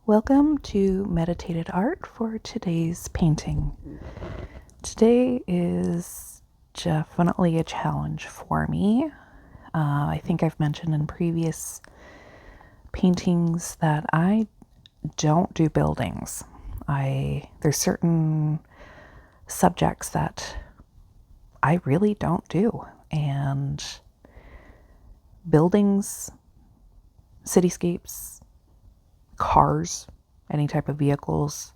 Welcome to Meditated Art for today's painting. Today is definitely a challenge for me. I think I've mentioned in previous paintings that I don't do buildings. There's certain subjects that I really don't do, and buildings, cityscapes, cars, any type of vehicles.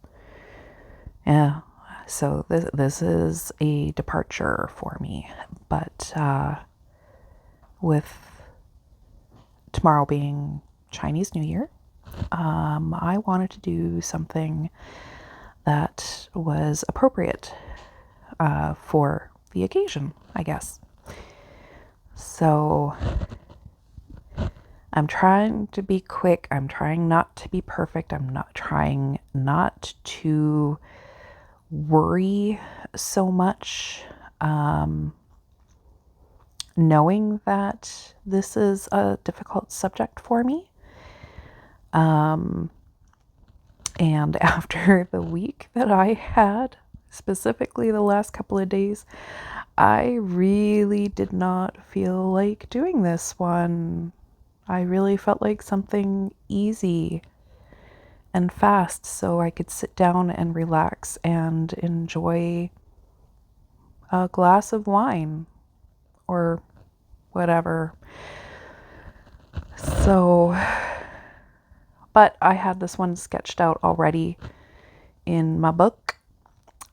Yeah, so this is a departure for me. But with tomorrow being Chinese New Year, I wanted to do something that was appropriate for the occasion, I guess. So I'm trying to be quick. I'm trying not to be perfect. I'm not trying not to worry so much, knowing that this is a difficult subject for me. And after the week that I had, specifically the last couple of days, I really did not feel like doing this one. I really felt like something easy and fast so I could sit down and relax and enjoy a glass of wine or whatever. So, but I had this one sketched out already in my book,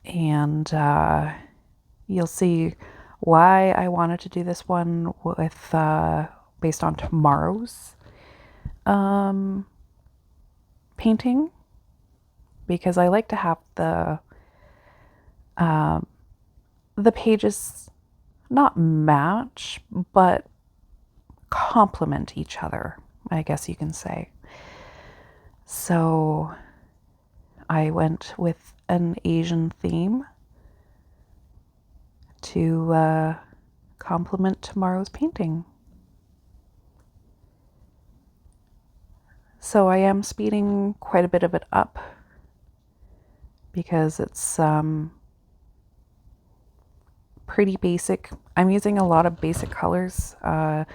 and you'll see why I wanted to do this one with based on tomorrow's painting, because I like to have the pages not match, but complement each other, I guess you can say. So I went with an Asian theme to complement tomorrow's painting. So I am speeding quite a bit of it up because it's pretty basic. I'm using a lot of basic colors. I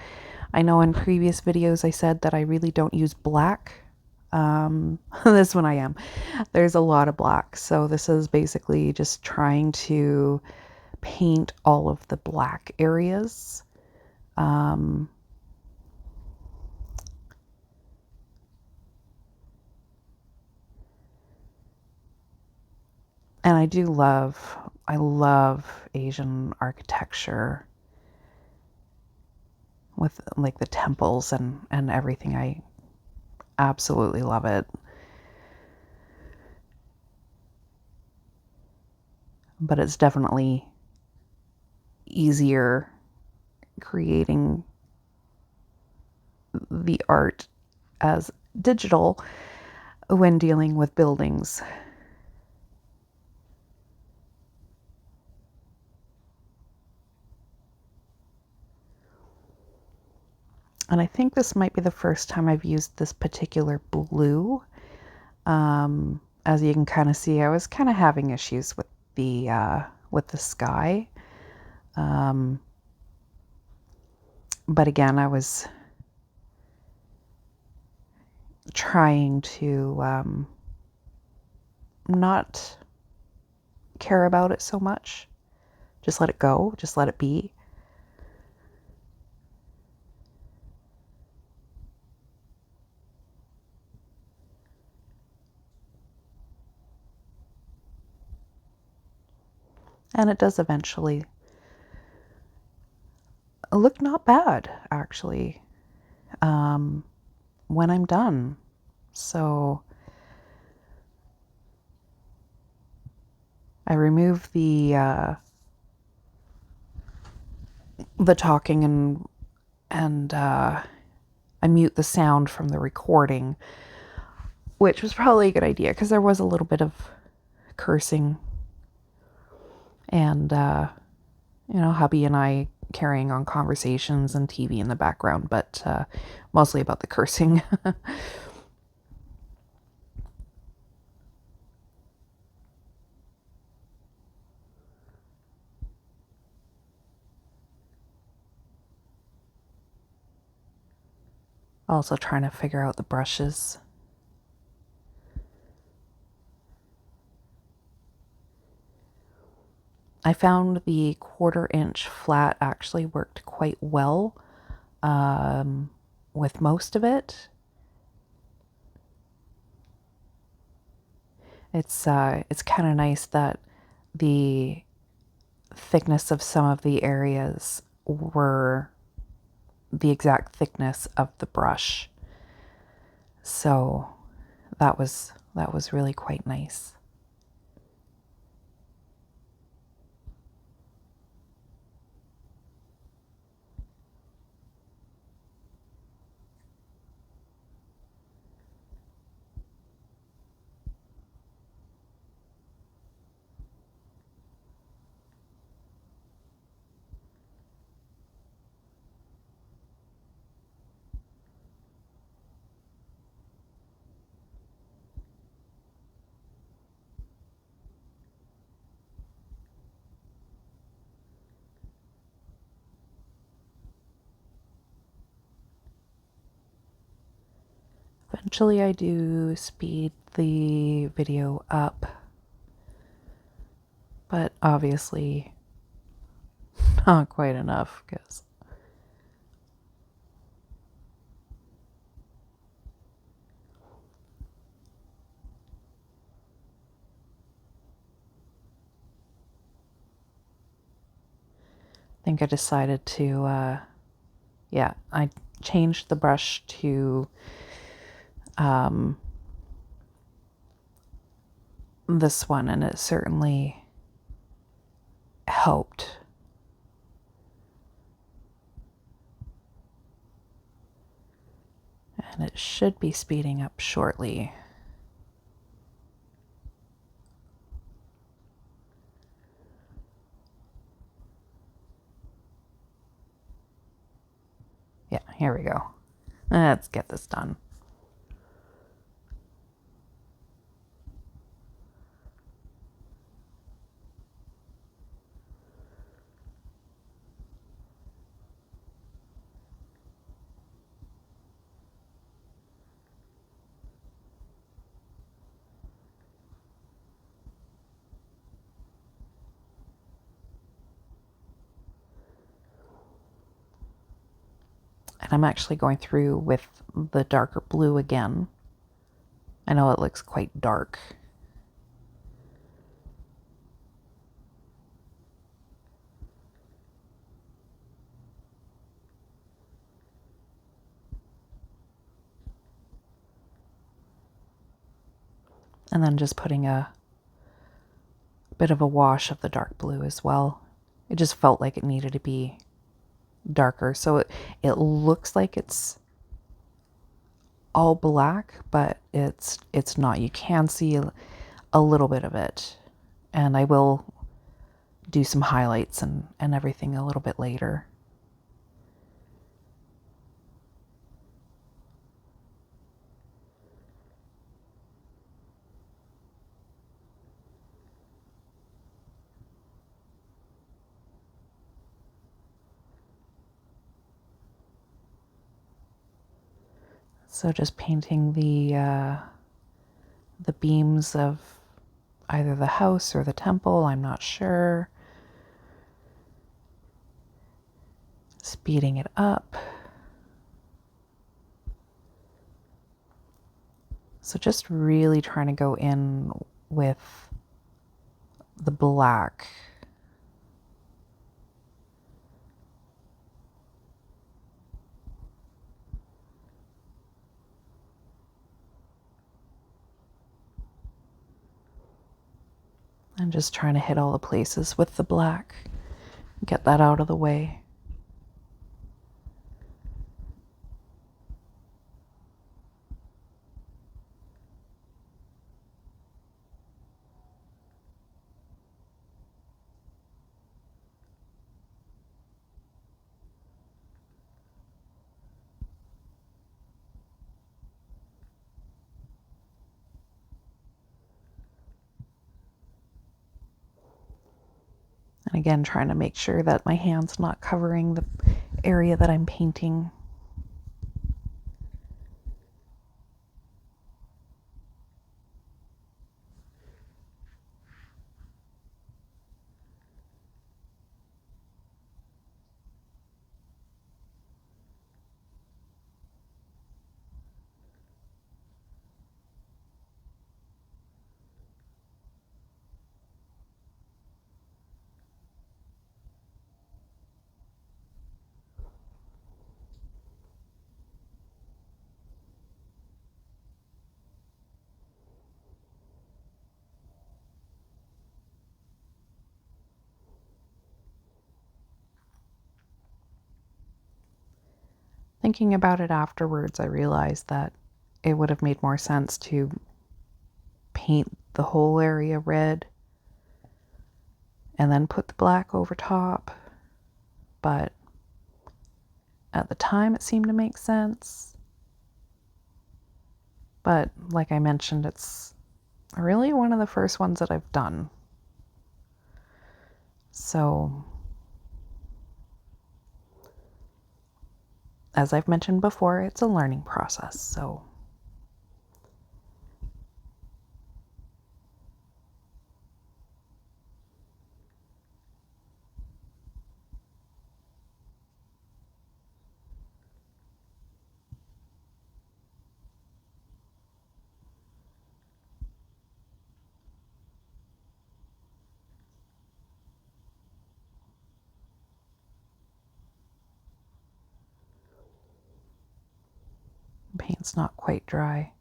know in previous videos I said that I really don't use black. This one I am. There's a lot of black, so this is basically just trying to paint all of the black areas. And I love Asian architecture with like the temples and everything. I absolutely love it. But it's definitely easier creating the art as digital when dealing with buildings. And I think this might be the first time I've used this particular blue. As you can kind of see, I was kind of having issues with the sky. But again, I was trying to not care about it so much. Just let it go. Just let it be. And it does eventually look not bad, actually, when I'm done. So I remove the talking and I mute the sound from the recording, which was probably a good idea because there was a little bit of cursing and hubby and I carrying on conversations and TV in the background, but mostly about the cursing. Also trying to figure out the brushes. I found the 1/4 inch flat actually worked quite well with most of it. It's kind of nice that the thickness of some of the areas were the exact thickness of the brush. So that was really quite nice. Eventually I do speed the video up, but obviously not quite enough because I think I decided to, yeah, I changed the brush to this one, and it certainly helped. And it should be speeding up shortly. Yeah, here we go. Let's get this done. And I'm actually going through with the darker blue again. I know it looks quite dark. And then just putting a bit of a wash of the dark blue as well. It just felt like it needed to be darker. So it looks like it's all black, but it's not. You can see a little bit of it. And I will do some highlights and everything a little bit later. So just painting the beams of either the house or the temple, I'm not sure. Speeding it up. So just really trying to go in with the black. I'm just trying to hit all the places with the black. Get that out of the way. And again, trying to make sure that my hand's not covering the area that I'm painting. thinking about it afterwards, I realized that it would have made more sense to paint the whole area red and then put the black over top. But at the time, it seemed to make sense. But like I mentioned, it's really one of the first ones that I've done. So, as I've mentioned before, it's a learning process. So, paint's not quite dry.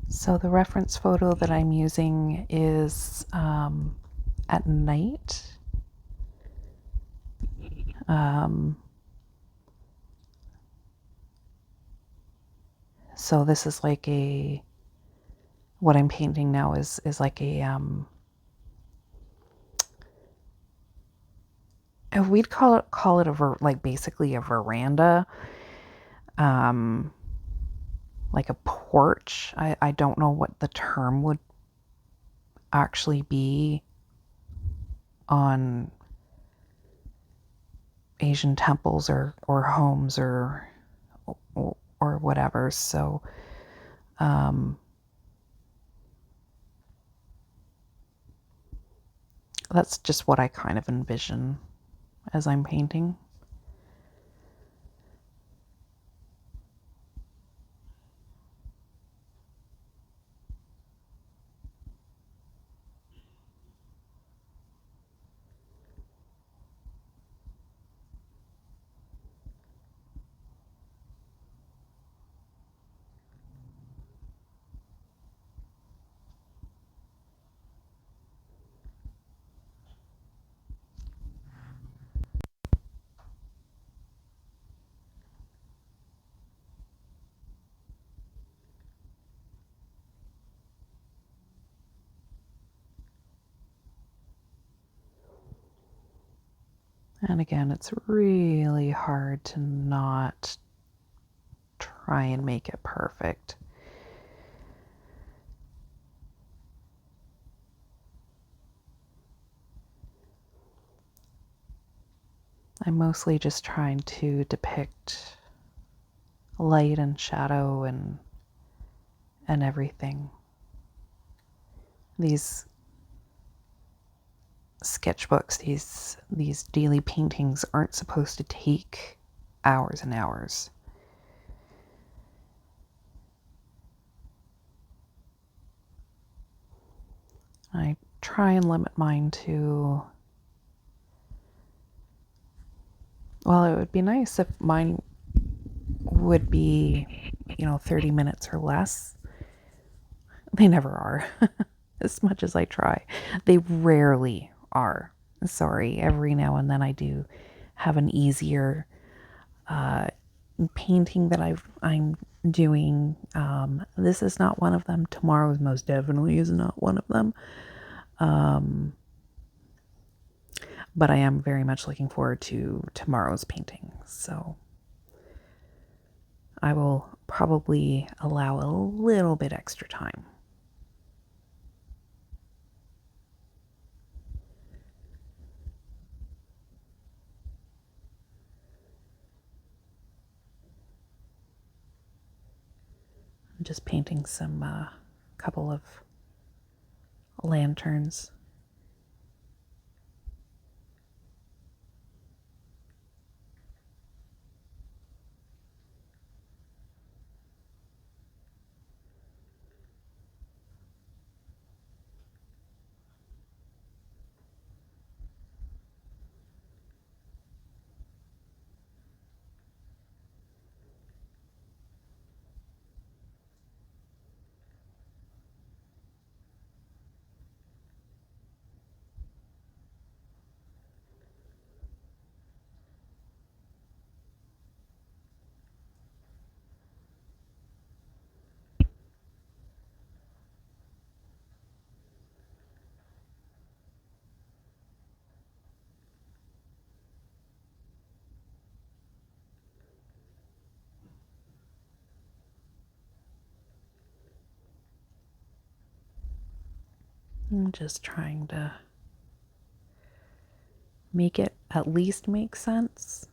So the reference photo that I'm using is at night. So this is like what I'm painting now is like we'd call it like basically a veranda, like a porch. I don't know what the term would actually be on Asian temples or homes or whatever. So that's just what I kind of envision as I'm painting. And again, it's really hard to not try and make it perfect. I'm mostly just trying to depict light and shadow and everything. These sketchbooks, these daily paintings aren't supposed to take hours and hours. I try and limit mine to, well, it would be nice if mine would be, 30 minutes or less. They never are, as much as I try. They rarely are. Sorry, every now and then I do have an easier painting that I'm doing. This is not one of them. Tomorrow's most definitely is not one of them. But I am very much looking forward to tomorrow's painting. So I will probably allow a little bit extra time. I'm just painting some couple of lanterns. I'm just trying to make it at least make sense.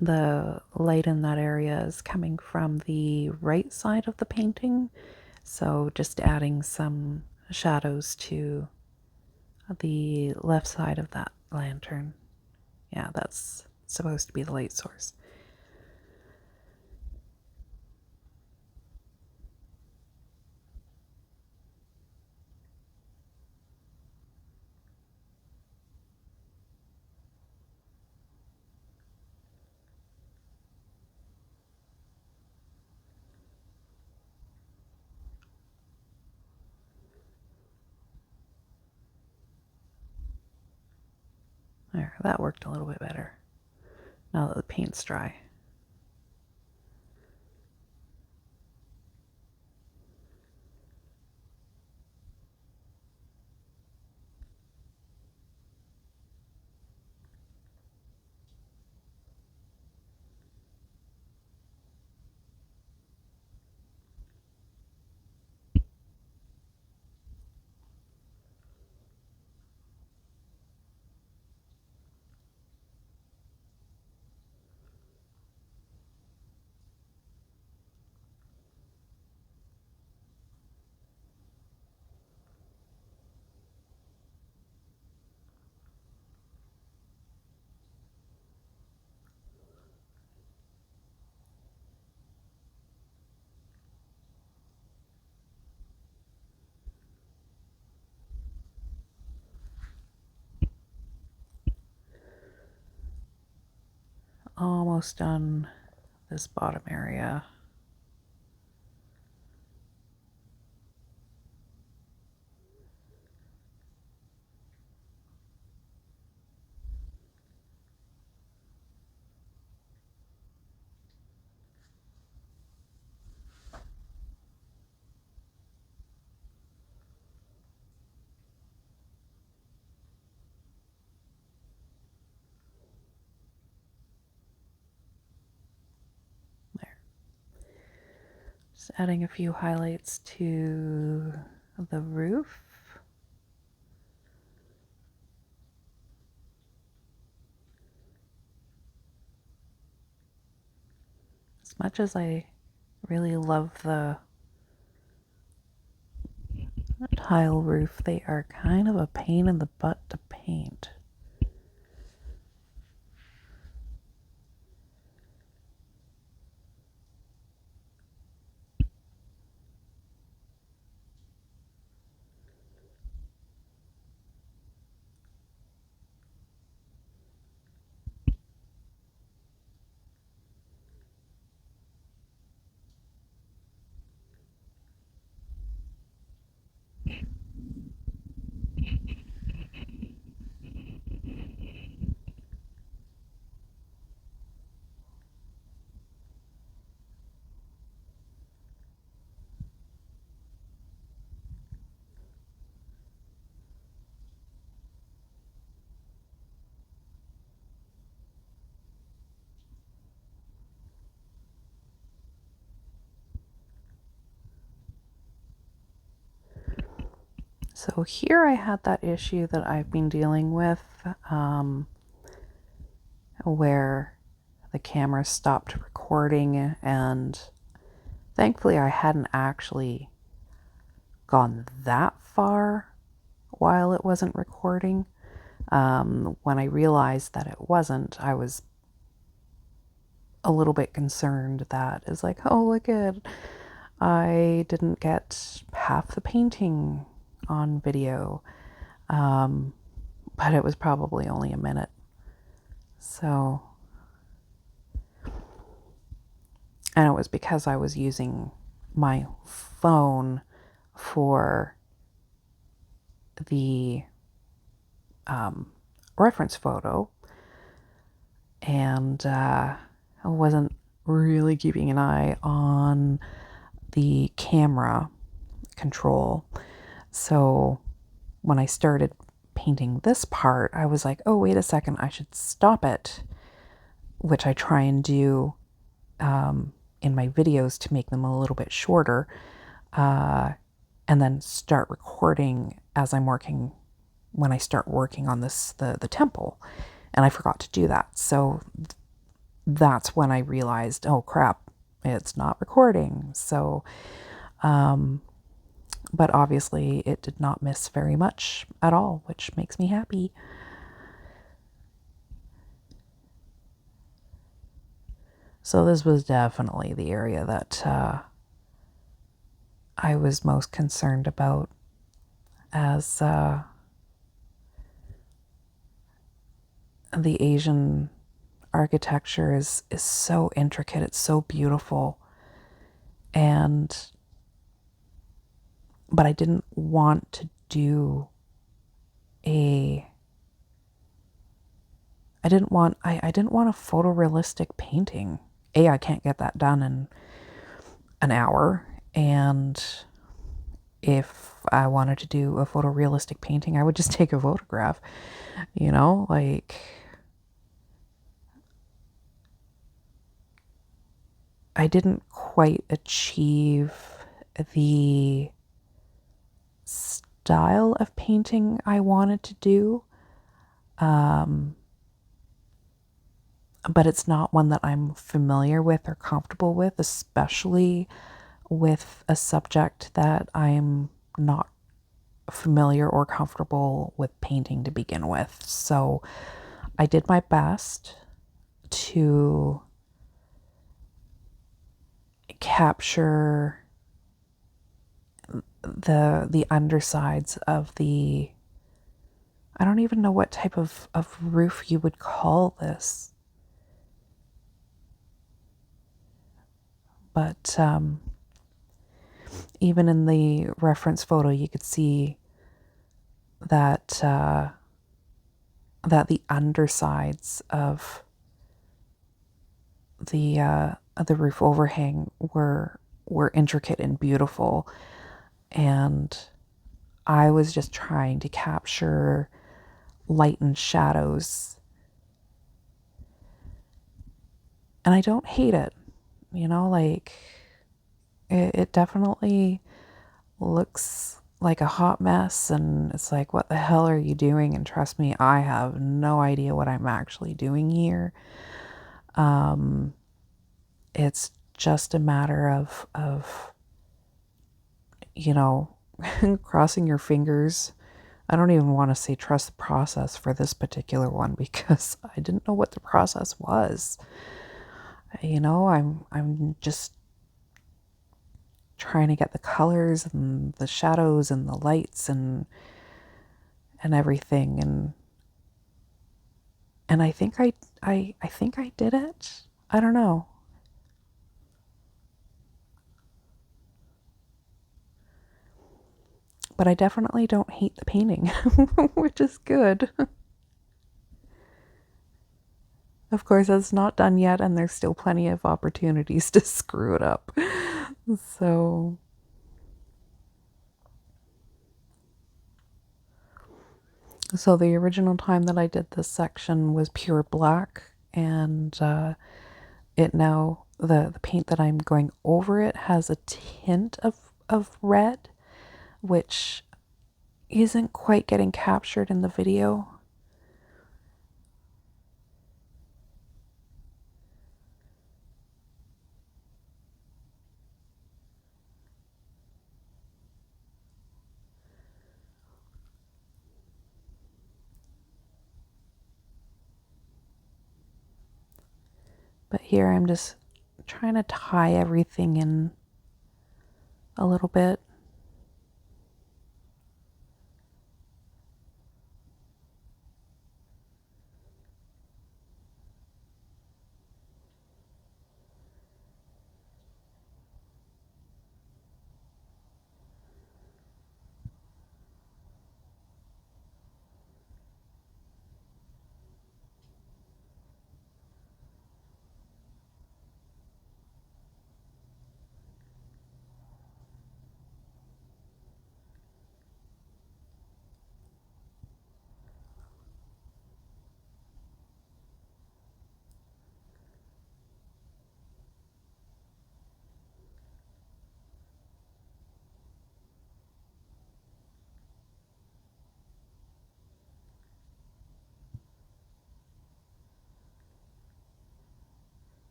The light in that area is coming from the right side of the painting, so just adding some shadows to the left side of that lantern. Yeah, that's supposed to be the light source. There, that worked a little bit better now that the paint's dry. Almost done this bottom area. There. Just adding a few highlights to the roof. As much as I really love the tile roof, they are kind of a pain in the butt to paint. So here I had that issue that I've been dealing with, where the camera stopped recording, and thankfully I hadn't actually gone that far while it wasn't recording. When I realized that it wasn't, I was a little bit concerned that it's like, oh, look at, I didn't get half the painting on video. But it was probably only a minute. So, and it was because I was using my phone for the reference photo, and I wasn't really keeping an eye on the camera control. So when I started painting this part, I was like, oh, wait a second, I should stop it, which I try and do in my videos to make them a little bit shorter, and then start recording as I'm working, when I start working on this, the temple. And I forgot to do that. So that's when I realized, oh crap, it's not recording. So, but obviously it did not miss very much at all, which makes me happy. So this was definitely the area that I was most concerned about, as the Asian architecture is so intricate. It's so beautiful. But I didn't want to do I didn't want a photorealistic painting. I can't get that done in an hour, and if I wanted to do a photorealistic painting, I would just take a photograph, like I didn't quite achieve the style of painting I wanted to do. But it's not one that I'm familiar with or comfortable with, especially with a subject that I'm not familiar or comfortable with painting to begin with. So I did my best to capture the undersides of the, I don't even know what type of roof you would call this. But even in the reference photo, you could see that that the undersides of the roof overhang were intricate and beautiful, and I was just trying to capture light and shadows, and I don't hate it, like it definitely looks like a hot mess, and it's like, what the hell are you doing? And trust me, I have no idea what I'm actually doing here. It's just a matter of crossing your fingers. I don't even want to say trust the process for this particular one, because I didn't know what the process was. I'm just trying to get the colors and the shadows and the lights and everything, and I think I think I did it. I don't know. But I definitely don't hate the painting, which is good. Of course, it's not done yet, and there's still plenty of opportunities to screw it up. So the original time that I did this section was pure black, and it now, the paint that I'm going over it has a tint of red, which isn't quite getting captured in the video. But here I'm just trying to tie everything in a little bit.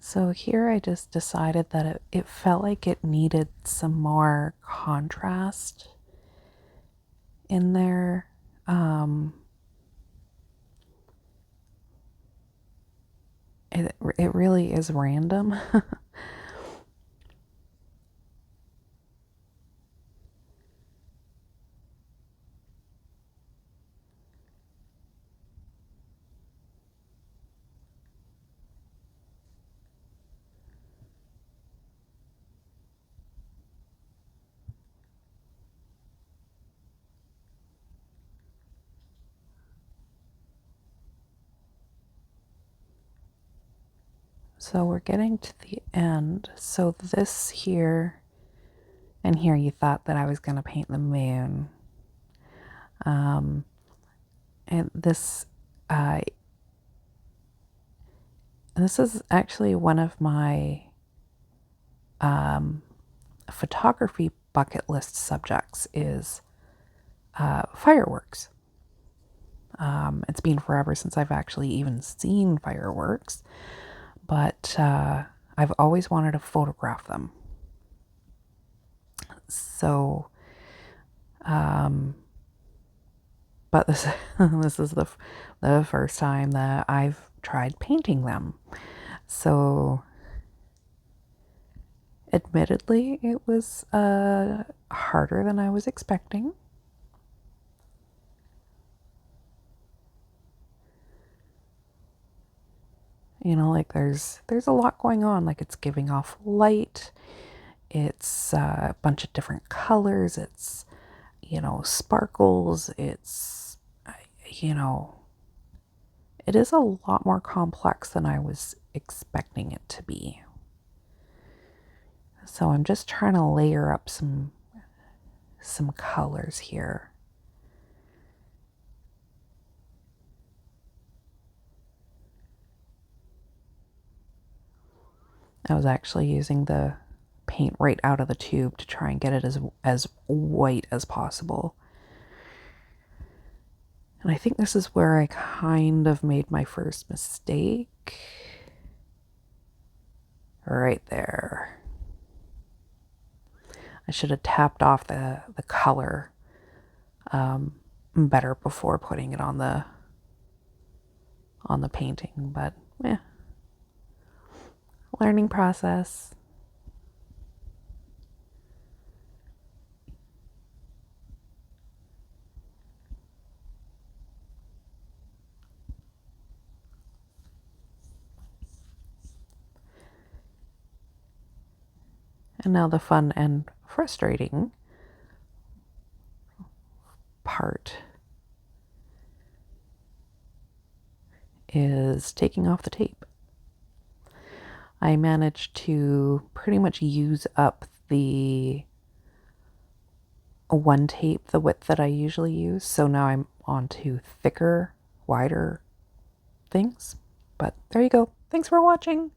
So here I just decided that it felt like it needed some more contrast in there. It really is random. So we're getting to the end. So this here and here you thought that I was going to paint the moon. And this is actually one of my photography bucket list subjects is fireworks. It's been forever since I've actually even seen fireworks, but I've always wanted to photograph them. So, but this this is the first time that I've tried painting them. So, admittedly, it was harder than I was expecting. You know, like there's a lot going on. Like it's giving off light. It's a bunch of different colors. It's, you know, sparkles. It's, you know, it is a lot more complex than I was expecting it to be. So I'm just trying to layer up some colors here. I was actually using the paint right out of the tube to try and get it as white as possible. And I think this is where I kind of made my first mistake. Right there. I should have tapped off the color better before putting it on the painting, but learning process. And now the fun and frustrating part is taking off the tape. I managed to pretty much use up the one tape, the width that I usually use. So now I'm on to thicker, wider things. But there you go. Thanks for watching.